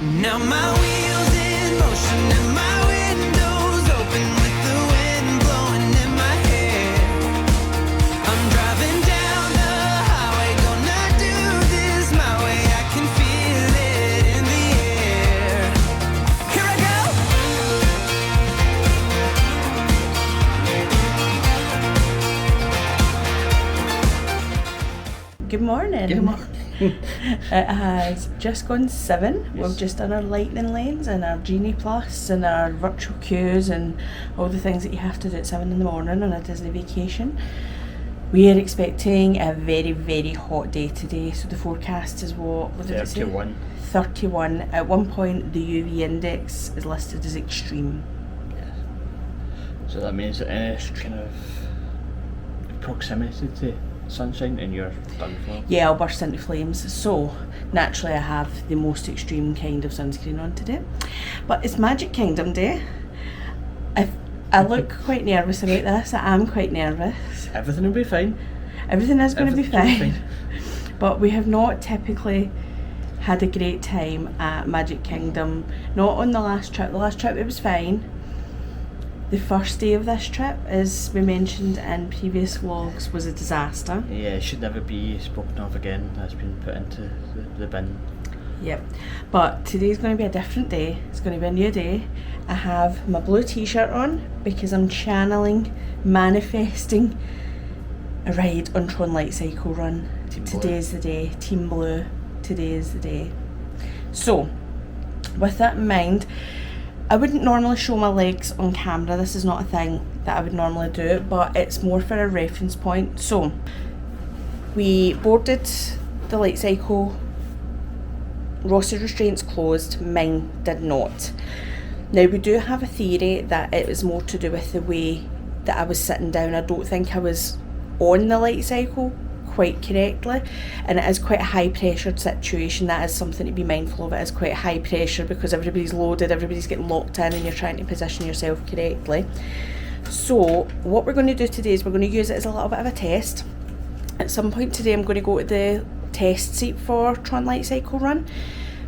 Now my wheels in motion and my windows open with the wind blowing in my hair. I'm driving down the highway, gonna do this my way. I can feel it in the air. Here I go! Good morning. Good morning. It has just gone 7. Yes. We've just done our lightning lanes and our Genie Plus and our virtual queues and all the things that you have to do at 7 in the morning on a Disney vacation. We are expecting a very, very hot day today. So the forecast is what did it say? 31. 31. At one point, the UV index is listed as extreme. Yes. So that means that any kind of proximity to sunshine and you're done for. Yeah, I'll burst into flames. So naturally I have the most extreme kind of sunscreen on today. But it's Magic Kingdom Day. I look quite nervous about this. I am quite nervous. Everything will be fine. Everything is going to be fine. But we have not typically had a great time at Magic Kingdom. Not on the last trip. The last trip it was fine. The first day of this trip, as we mentioned in previous vlogs, was a disaster. Yeah, it should never be spoken of again. That's been put into the bin. Yep. But today's going to be a different day. It's going to be a new day. I have my blue t-shirt on because I'm channeling, manifesting a ride on Tron Light Cycle Run. Today's the day. Team Blue. Today is the day. So, with that in mind, I wouldn't normally show my legs on camera. This is not a thing that I would normally do, but it's more for a reference point. So, we boarded the Light Cycle. Ross's restraints closed, mine did not. Now, we do have a theory that it was more to do with the way that I was sitting down. I don't think I was on the Light Cycle quite correctly, and it is quite a high pressured situation. That is something to be mindful of. It is quite high pressure because everybody's loaded, everybody's getting locked in, and you're trying to position yourself correctly. So what we're going to do today is we're going to use it as a little bit of a test. At some point today I'm going to go to the test seat for Tron Light Cycle Run.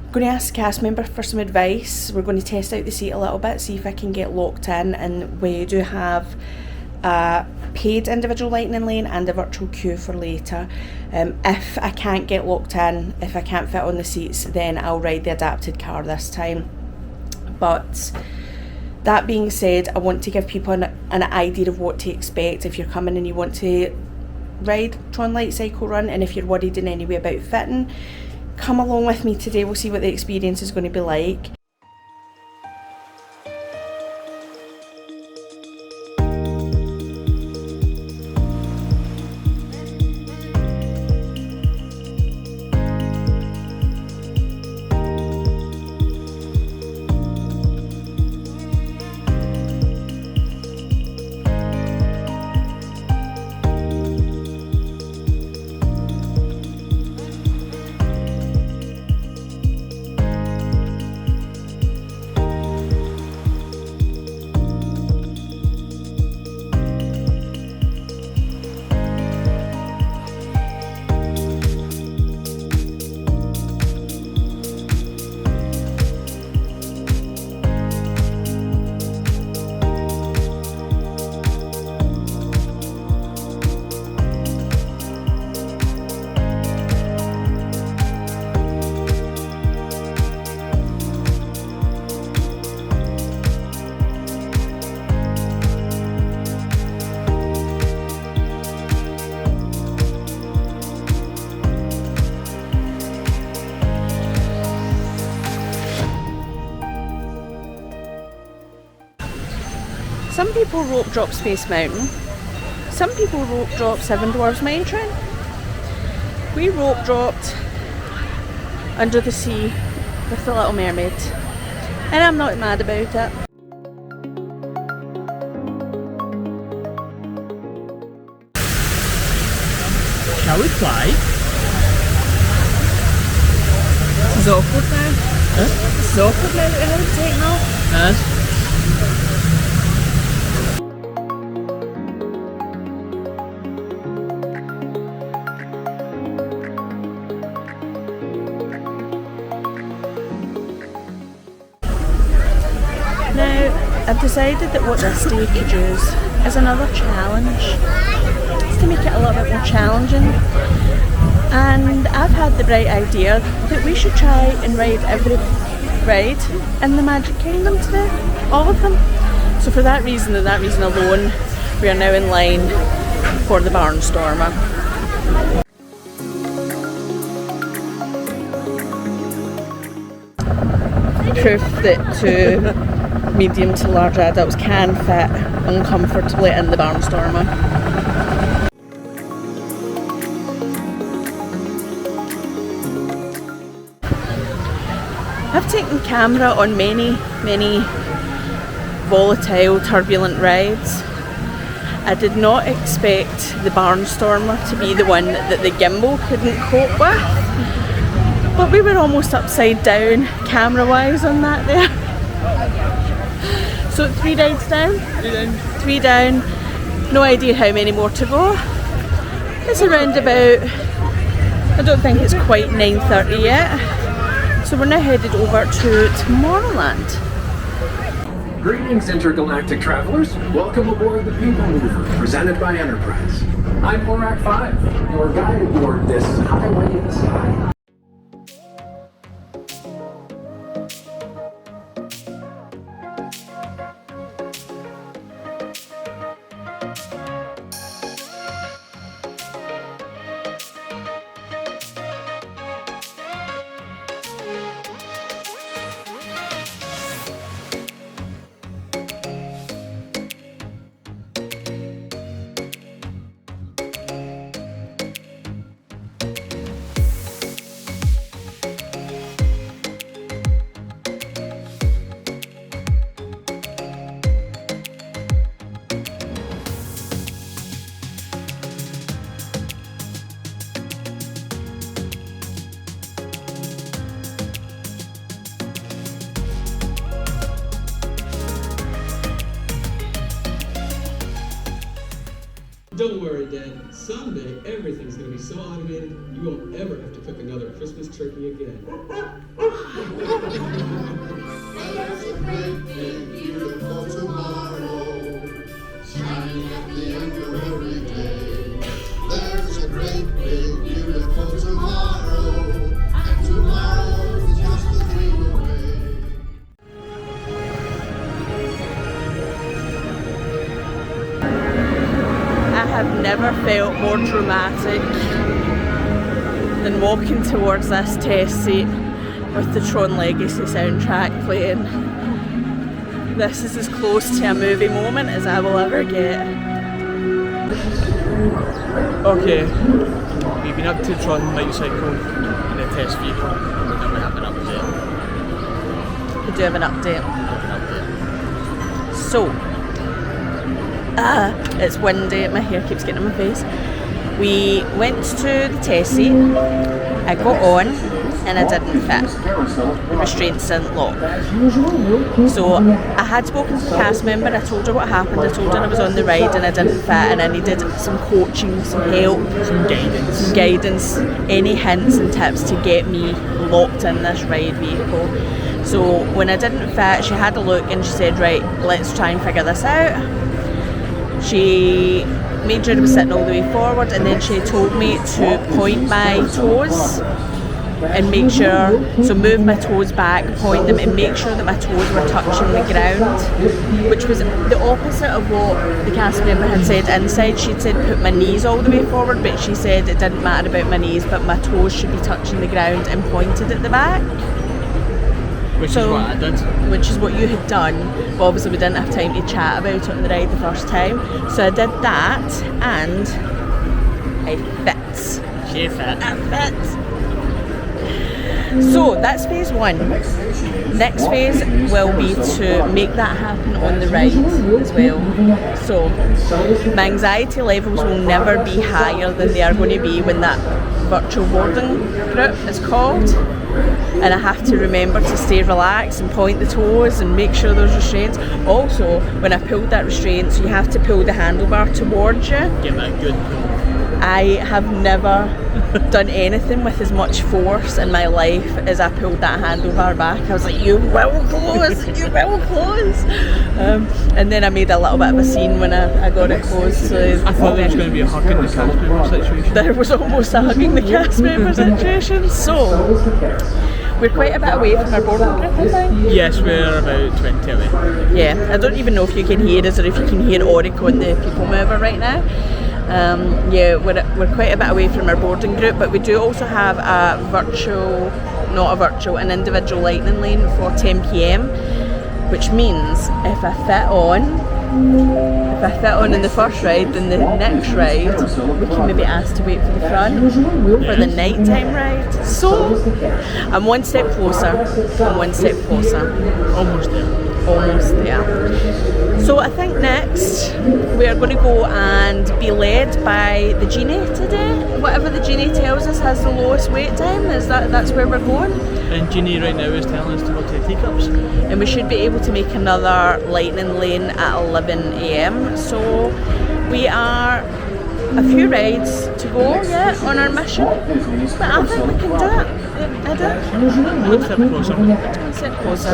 I'm going to ask a cast member for some advice. We're going to test out the seat a little bit, see if I can get locked in, and we do have a paid individual lightning lane and a virtual queue for later. If I can't get locked in, if I can't fit on the seats, then I'll ride the adapted car this time. But that being said, I want to give people an idea of what to expect if you're coming and you want to ride Tron Light Cycle Run, and if you're worried in any way about fitting, come along with me today. We'll see what the experience is going to be like. Some people rope drop Space Mountain. Some people rope drop Seven Dwarfs Mine Train. We rope dropped Under the Sea with the Little Mermaid. And I'm not mad about it. Shall we fly? This is awkward now. Huh? This is awkward now that we're going to take off. I've decided that what this day could use is another challenge, just to make it a little bit more challenging. And I've had the bright idea that we should try and ride every ride in the Magic Kingdom today, all of them. So for that reason and that reason alone, we are now in line for the Barnstormer. Proof that 2 medium to large adults can fit uncomfortably in the Barnstormer. I've taken camera on many volatile, turbulent rides. I did not expect the Barnstormer to be the one that the gimbal couldn't cope with, but we were almost upside down camera-wise on that there. So 3 rides down? 3 down. No idea how many more to go. It's around about, I don't think it's quite 9:30 yet. So we're now headed over to Tomorrowland. Greetings, intergalactic travelers. Welcome aboard the People Mover, presented by Enterprise. I'm Borak 5, your guide aboard this highway in the sky. Don't worry, Dad. Someday everything's gonna be so automated you won't ever have to cook another Christmas turkey again. There's a great big beautiful tomorrow, shining at the end of every day. There's a great big beautiful tomorrow, and tomorrow is just a dream away. I have never felt more dramatic than walking towards this test seat with the Tron Legacy soundtrack playing. This is as close to a movie moment as I will ever get. Okay, we've been up to Tron Light Cycle in a test vehicle, and then we have an update. We do have an update. So, it's windy, my hair keeps getting in my face. We went to the test seat, I got on and I didn't fit. The restraints didn't lock. So I had spoken to the cast member, I told her what happened, I told her I was on the ride and I didn't fit and I needed some coaching, some help, some guidance, any hints and tips to get me locked in this ride vehicle. So when I didn't fit, she had a look and she said, right, let's try and figure this out. She made sure I was sitting all the way forward and then she told me to point my toes and make sure, so move my toes back, point them and make sure that my toes were touching the ground, which was the opposite of what the cast member had said inside. She'd said put my knees all the way forward, but she said it didn't matter about my knees, but my toes should be touching the ground and pointed at the back. Which is what I did. Which is what you had done, but obviously we didn't have time to chat about it on the ride the first time. So I did that and I fit. She fit. I fit. So that's phase one. Next phase will be to make that happen on the ride as well. So my anxiety levels will never be higher than they are going to be when that virtual boarding group is called. And I have to remember to stay relaxed and point the toes and make sure there's restraints. Also, when I pulled that restraint, so you have to pull the handlebar towards you. Give it a good pull. I have never done anything with as much force in my life as I pulled that handlebar back. I was like, you will close, you will close. And then I made a little bit of a scene when I got it closed. So I thought there was going to be a hugging the cast member situation. there was almost a hugging the cast member situation. So we're quite a bit away from our boarding group, I think. Yes, we're about 20 away. Yeah, I don't even know if you can hear us or if you can hear Orico and the people mover right now. Yeah, we're quite a bit away from our boarding group, but we do also have an individual lightning lane for 10 p.m, which means if I fit on in the first ride, then the next ride we can maybe ask to wait for the front for the nighttime ride. So I'm one step closer. Almost there. So I think next we are going to go and be led by the genie today. Whatever the genie tells us has the lowest wait time, that's where we're going. And Jeannie right now is telling us to go to the teacups. And we should be able to make another lightning lane at 11 a.m. So we are a few rides to go yet on our mission, but I think we can do it. I do. One step closer. One step closer.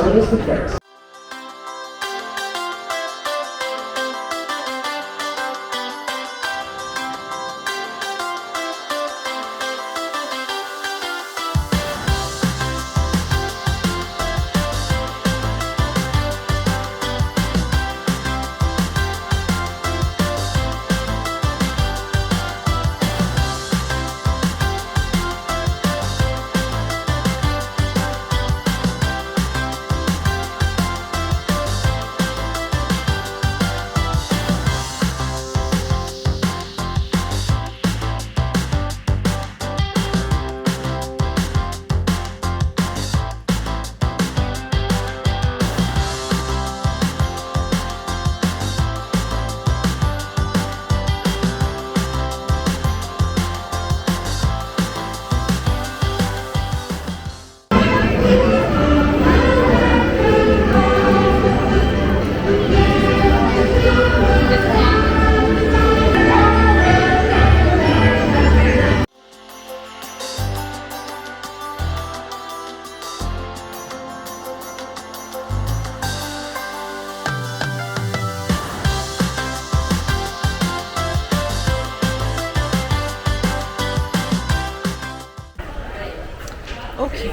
Okay,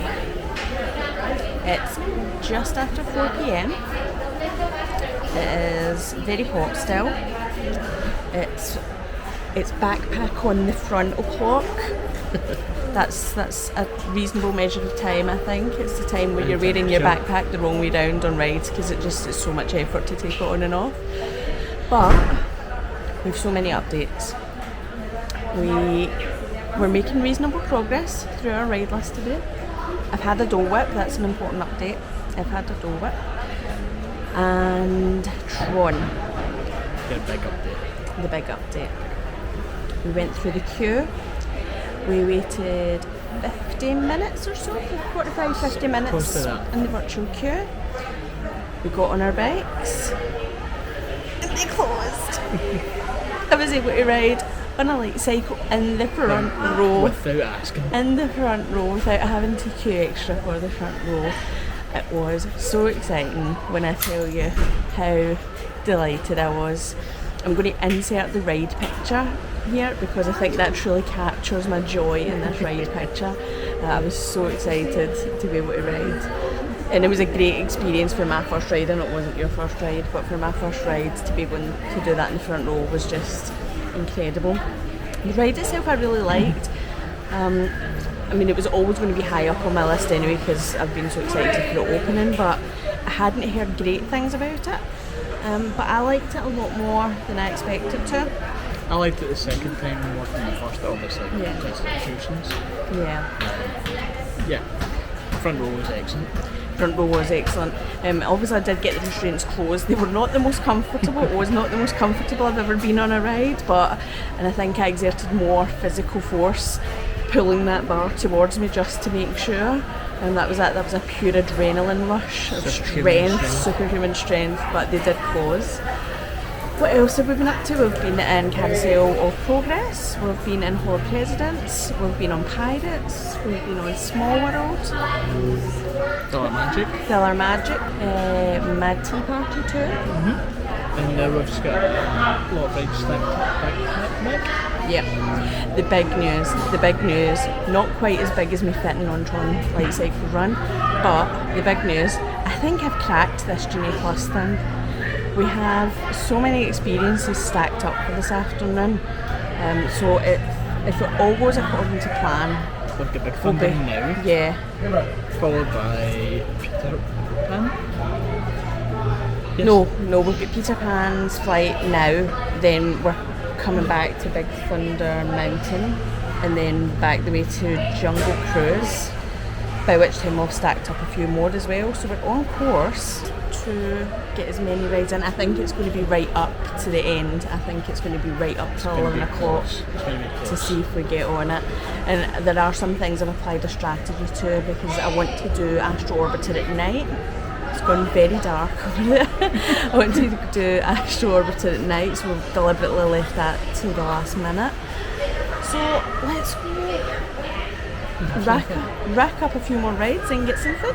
it's just after 4 p.m. It is very hot still. It's backpack on the front o'clock. That's a reasonable measure of time, I think. It's the time where you're wearing your backpack the wrong way round on rides because it's so much effort to take it on and off. But we've so many updates. We're making reasonable progress through our ride list today. I've had a Dole Whip, that's an important update. I've had a Dole Whip. And Tron. The big update. The big update. We went through the queue. We waited 50 minutes or so, 45, 50 minutes Close to that. in the virtual queue. We got on our bikes and they closed. I was able to ride on a light cycle in the front row. Without asking. In the front row without having to queue extra for the front row. It was so exciting when I tell you how delighted I was. I'm going to insert the ride picture here because I think that truly captures my joy in this ride picture. I was so excited to be able to ride. And it was a great experience for my first ride. I know it wasn't your first ride, but for my first ride to be able to do that in the front row was just incredible. The ride itself I really liked. I mean, it was always going to be high up on my list anyway because I've been so excited for the opening, but I hadn't heard great things about it. But I liked it a lot more than I expected to. I liked it the second time more than the first, obviously. Yeah. Institutions. Yeah. Yeah. Front row was excellent. Front row was excellent. Obviously I did get the restraints closed. They were not the most comfortable. It was not the most comfortable I've ever been on a ride, and I think I exerted more physical force pulling that bar towards me just to make sure. And that was it. That was a pure adrenaline rush of Superhuman strength, superhuman strength, but they did close. What else have we been up to? We've been in Carousel of Progress, we've been in Hall of Presidents, we've been on Pirates, we've been on Small World, Dollar Magic. Thriller Magic, Mad Tea Party Tour. And now we've just got a lot of rides stacked back. Yep. The big news, not quite as big as me fitting on Tron Light Cycle Run, but the big news, I think I've cracked this Genie Plus thing. We have so many experiences stacked up for this afternoon, so if it all goes according to plan, We've got Big we'll Thunder be, now, yeah, followed by Peter Pan. Yes. no, we've got Peter Pan's flight now, then we're coming back to Big Thunder Mountain, and then back the way to Jungle Cruise, by which time we've stacked up a few more as well, so we're on course to get as many rides in. I think it's going to be right up to the end. I think it's going to be right up till 11 o'clock to see if we get on it. And there are some things I've applied a strategy to, because I want to do Astro Orbiter at night. It's gone very dark over there. I want to do Astro Orbiter at night, so we've deliberately left that to the last minute. So let's go rack up a few more rides and get some food.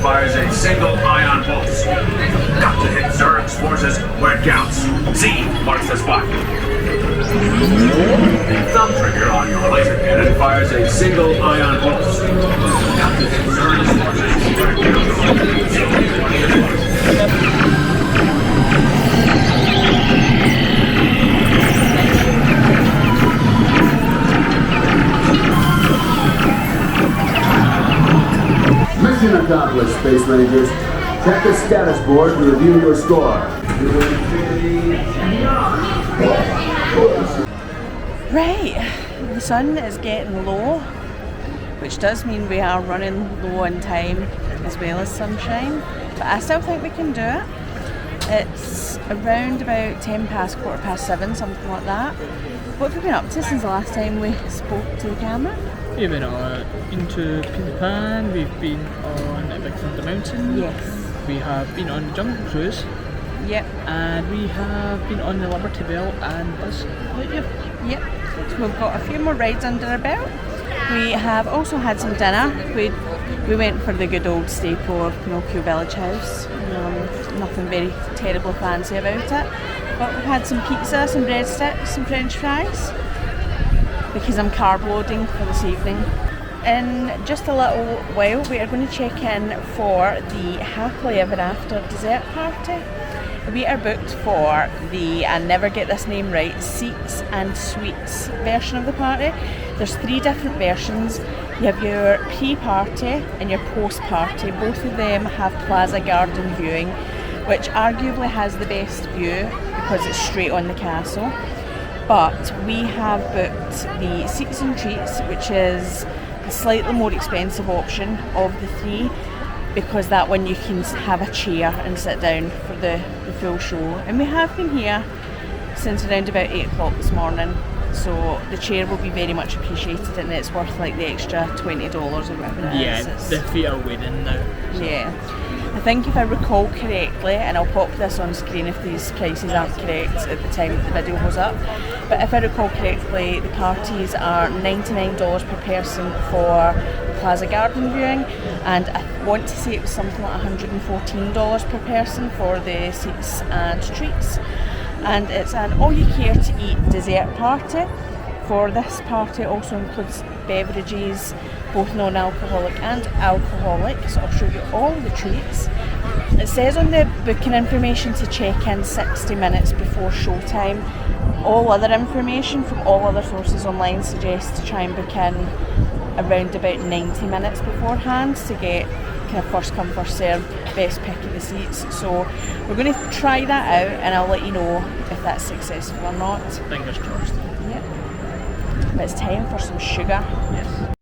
Fires a single ion pulse. Got to hit Zerg's forces where it counts. Z marks the spot. The thumb trigger on your laser cannon fires a single ion pulse. Got to hit Zerg's forces where it counts. Z marks the spot. Mission accomplished, Space Rangers. Check the status board to review your score. Right, the sun is getting low, which does mean we are running low on time as well as sunshine, but I still think we can do it. It's around about 10 past, quarter past 7, something like that. What have we been up to since the last time we spoke to the camera? We've been into Peter Pan, we've been on Big Thunder Mountain. Yes. We have been on the Jungle Cruise. Yep. And we have been on the Liberty Bell and Buzz Lightyear. Yep. So we've got a few more rides under our belt. We have also had some dinner. We went for the good old staple of Pinocchio Village House. Nothing very terribly fancy about it. But we've had some pizza, some breadsticks, some French fries, because I'm carb loading for this evening. In just a little while we are going to check in for the Happily Ever After dessert party. We are booked for the, I never get this name right, Seats and Sweets version of the party. There's 3 different versions. You have your pre-party and your post-party. Both of them have Plaza Garden viewing, which arguably has the best view because it's straight on the castle. But we have booked the Seats and Treats, which is the slightly more expensive option of the 3. because that one you can have a chair and sit down for the full show. And we have been here since around about 8 o'clock this morning, so the chair will be very much appreciated, and it's worth like the extra $20 or whatever it is. Yeah, the feet are waiting now. So. Yeah. I think if I recall correctly, and I'll pop this on screen if these prices aren't correct at the time the video goes up, but if I recall correctly, the parties are $99 per person for Plaza Garden viewing, and I want to say it was something like $114 per person for the seats and treats. And it's an all-you-care-to-eat dessert party. For this party, it also includes beverages, both non-alcoholic and alcoholic, so I'll show you all the treats. It says on the booking information to check in 60 minutes before showtime. All other information from all other sources online suggests to try and book in around about 90 minutes beforehand to get kind of first come first serve, best pick of the seats. So we're going to try that out, and I'll let you know if that's successful or not. Fingers crossed. Yep. But it's time for some sugar. Yes.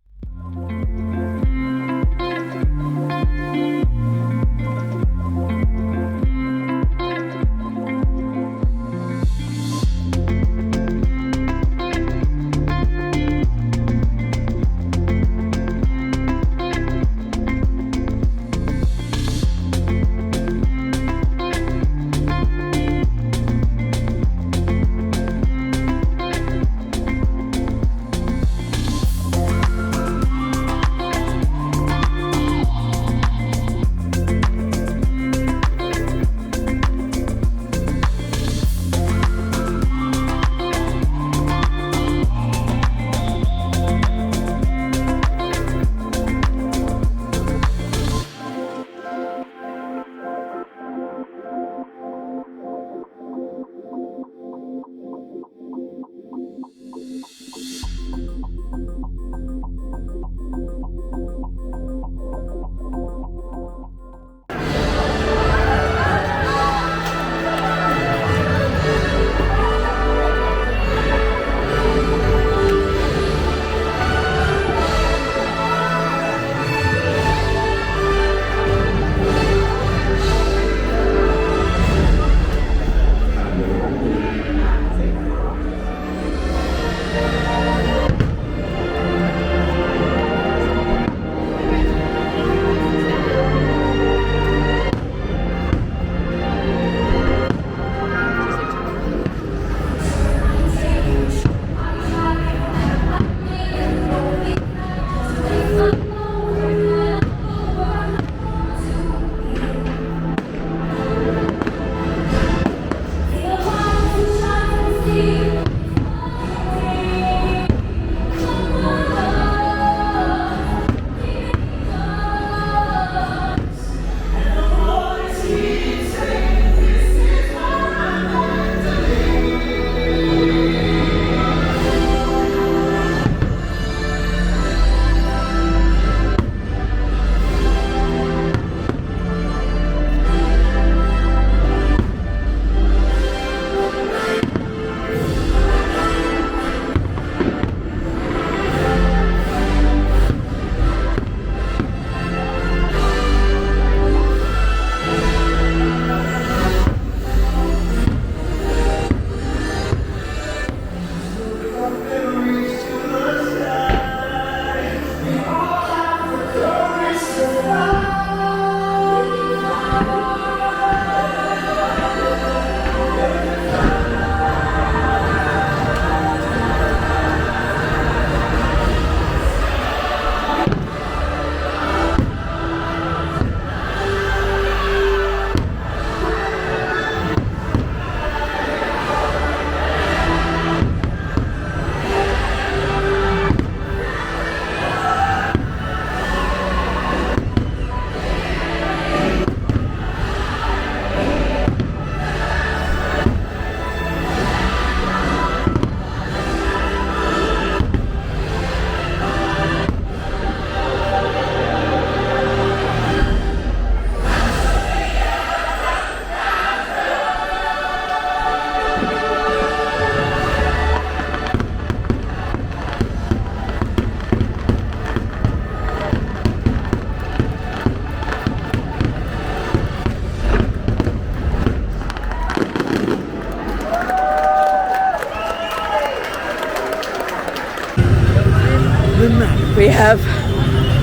have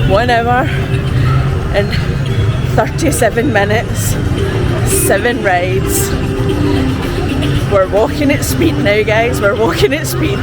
1 hour and 37 minutes, 7 rides. We're walking at speed now, guys, we're walking at speed.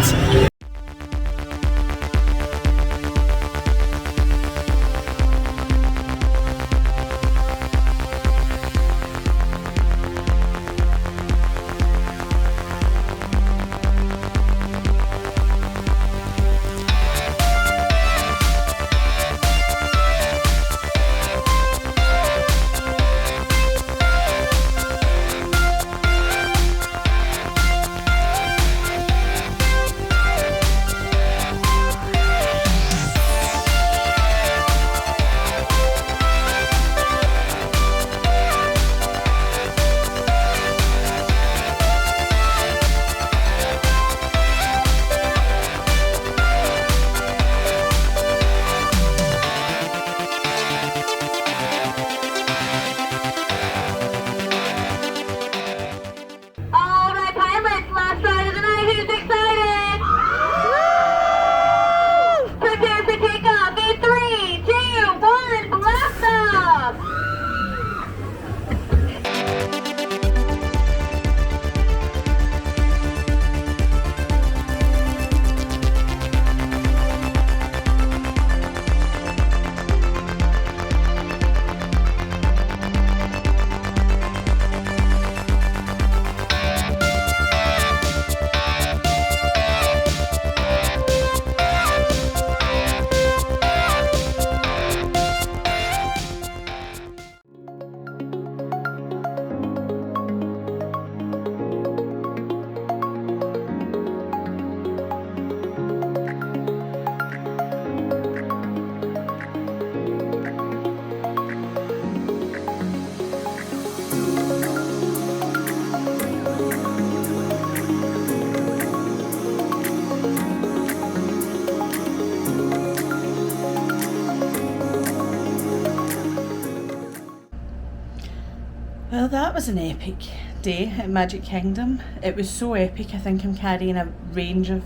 Well, that was an epic day at Magic Kingdom. It was so epic, I think I'm carrying a range of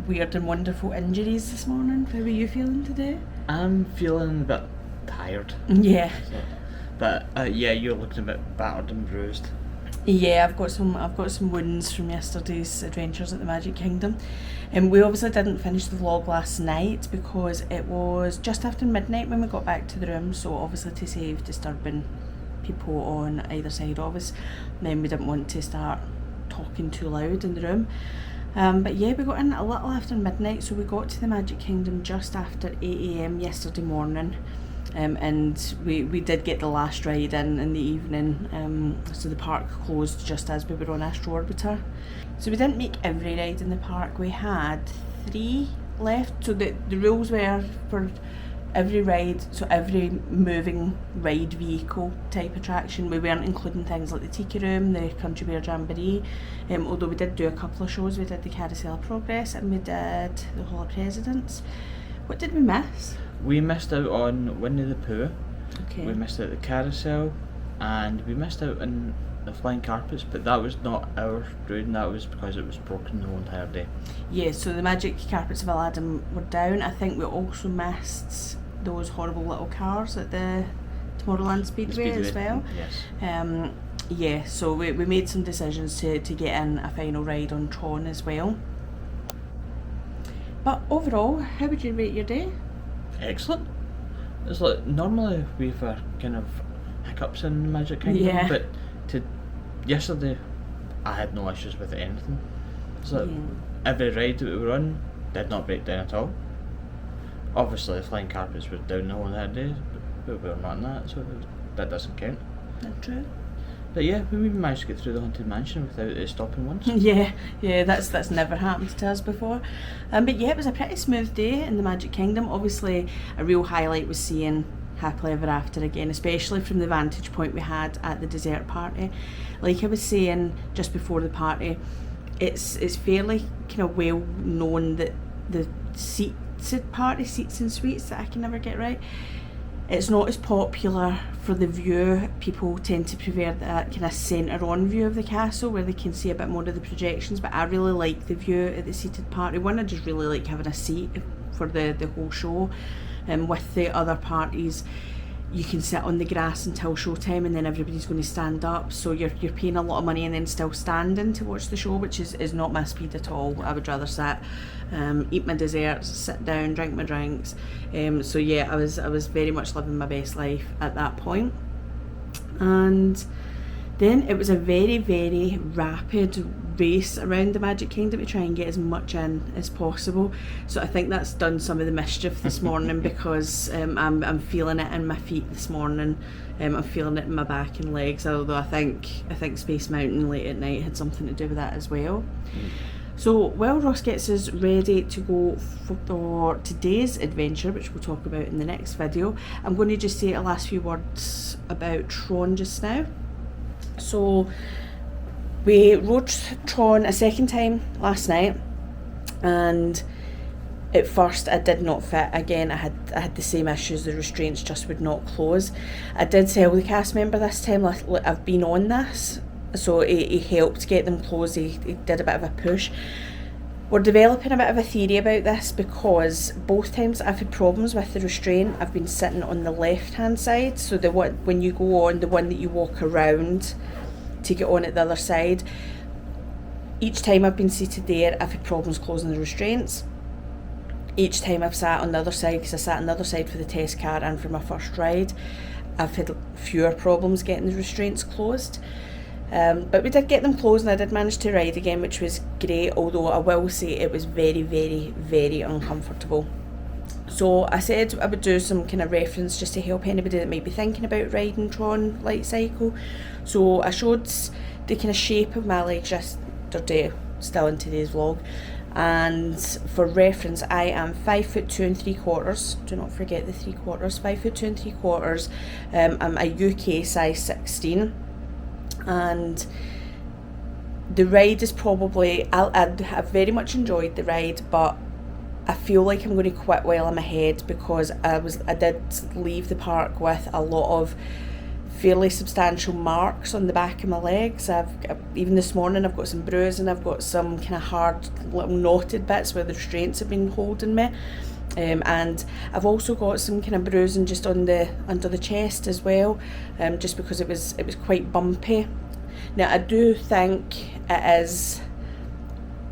weird and wonderful injuries this morning. How are you feeling today? I'm feeling a bit tired. Yeah. But yeah, you're looking a bit battered and bruised. Yeah, I've got some wounds from yesterday's adventures at the Magic Kingdom. And we obviously didn't finish the vlog last night because it was just after midnight when we got back to the room, so obviously to save disturbing people on either side of us, and then we didn't want to start talking too loud in the room. But yeah, we got in a little after midnight, so we got to the Magic Kingdom just after 8 AM yesterday morning. And we did get the last ride in the evening, so the park closed just as we were on Astro Orbiter. So we didn't make every ride in the park, we had 3 left, so the rules were for every ride, so every moving ride vehicle type attraction, we weren't including things like the Tiki Room, the Country Bear Jamboree, although we did do a couple of shows. We did the Carousel of Progress and we did the Hall of Presidents. What did we miss? We missed out on Winnie the Pooh, Okay. we missed out the Carousel, and we missed out on the Flying Carpets, but that was not our doing, that was because it was broken the whole entire day. Yeah, so the Magic Carpets of Aladdin were down. I think we also missed those horrible little cars at the Tomorrowland Speedway as well. Yes. Yeah, so we made some decisions to get in a final ride on Tron as well. But overall, how would you rate your day? Excellent. It's like normally we've kind of hiccups in the Magic Kingdom, Yeah. but yesterday I had no issues with anything. It's like every ride that we were on did not break down at all. Obviously the Flying Carpets were down the whole that day, but we were not in that, so that doesn't count. Not true. But yeah, we even managed to get through the Haunted Mansion without it stopping once. Yeah, that's never happened to us before. But yeah, it was a pretty smooth day in the Magic Kingdom. Obviously, a real highlight was seeing Happily Ever After again, especially from the vantage point we had at the dessert party. Like I was saying just before the party, it's fairly kind of well known that the seated party, seats and suites, that I can never get right, it's not as popular for the view. People tend to prefer that kind of centre-on view of the castle where they can see a bit more of the projections, but I really like the view at the seated party. One, I just really like having a seat for the whole show. With the other parties, you can sit on the grass until showtime, and then everybody's going to stand up, so you're paying a lot of money and then still standing to watch the show, which is not my speed at all. I would rather sit, eat my desserts, sit down, drink my drinks. So yeah, I was very much living my best life at that point. And then it was a very, very rapid race around the Magic Kingdom to try and get as much in as possible. So I think that's done some of the mischief this morning, because I'm feeling it in my feet this morning. I'm feeling it in my back and legs, although I think Space Mountain late at night had something to do with that as well. So while Ross gets us ready to go for today's adventure, which we'll talk about in the next video, I'm going to just say a last few words about Tron just now. So we rode Tron a second time last night, and at first I did not fit. Again, I had the same issues, the restraints just would not close. I did tell the cast member this time, I've been on this, so he helped get them closed. He did a bit of a push. We're developing a bit of a theory about this, because both times I've had problems with the restraint, I've been sitting on the left hand side, so the one when you go on, the one that you walk around to get on at the other side. Each time I've been seated there, I've had problems closing the restraints. Each time I've sat on the other side, because I sat on the other side for the test car and for my first ride, I've had fewer problems getting the restraints closed. But we did get them closed, and I did manage to ride again, which was great, although I will say it was very, very, very uncomfortable. So I said I would do some kind of reference just to help anybody that might be thinking about riding Tron Light Cycle. So I showed the kind of shape of my legs yesterday, still in today's vlog. And for reference, I am 5'2"3/4. Do not forget the 3/4. 5'2" 3/4. I'm a UK size 16. And the ride is probably, I've very much enjoyed the ride, but I feel like I'm going to quit while I'm ahead, because I did leave the park with a lot of fairly substantial marks on the back of my legs. Even this morning I've got some bruising, I've got some kind of hard little knotted bits where the restraints have been holding me. And I've also got some kind of bruising just under the chest as well, just because it was quite bumpy. Now I do think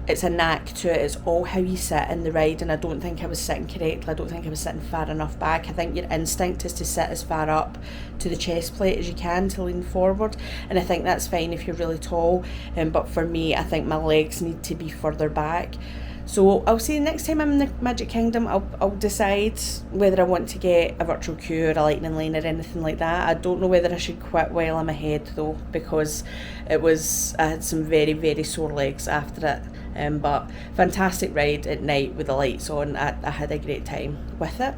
it's a knack to it. It's all how you sit in the ride, and I don't think I was sitting correctly. I don't think I was sitting far enough back. I think your instinct is to sit as far up to the chest plate as you can to lean forward, and I think that's fine if you're really tall, but for me, I think my legs need to be further back. So I'll say next time I'm in the Magic Kingdom, I'll decide whether I want to get a virtual queue or a lightning lane or anything like that. I don't know whether I should quit while I'm ahead though, because I had some very, very sore legs after it. But fantastic ride at night with the lights on. I had a great time with it.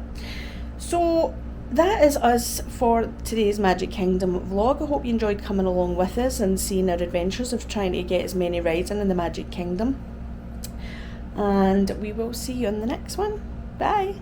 So that is us for today's Magic Kingdom vlog. I hope you enjoyed coming along with us and seeing our adventures of trying to get as many rides in the Magic Kingdom. And we will see you on the next one. Bye.